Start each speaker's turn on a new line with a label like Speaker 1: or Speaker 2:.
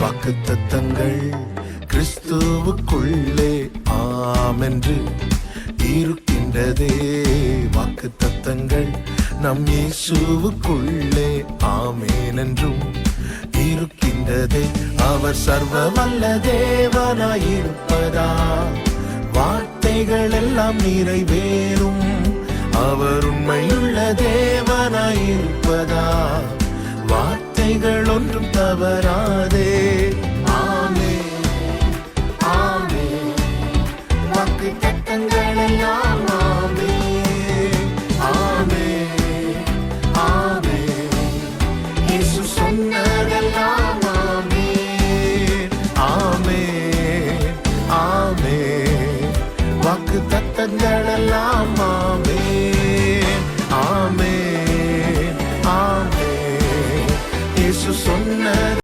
Speaker 1: வாக்குத்தத்தங்கள் கிறிஸ்துவுக்குள்ளே ஆமென்று இருக்கின்றதே. வாக்குத்தத்தங்கள் நம் இயேசுவுக்குள்ளே ஆமென் என்றும் இருக்கின்றதே. அவர் சர்வ வல்ல தேவனாயிருப்பதா வார்த்தைகள் எல்லாம் நிறைவேறும். அவர் உண்மையுள்ள தேவனாயிருப்பதா வார்த்தைகள் ஒன்றும் தவறா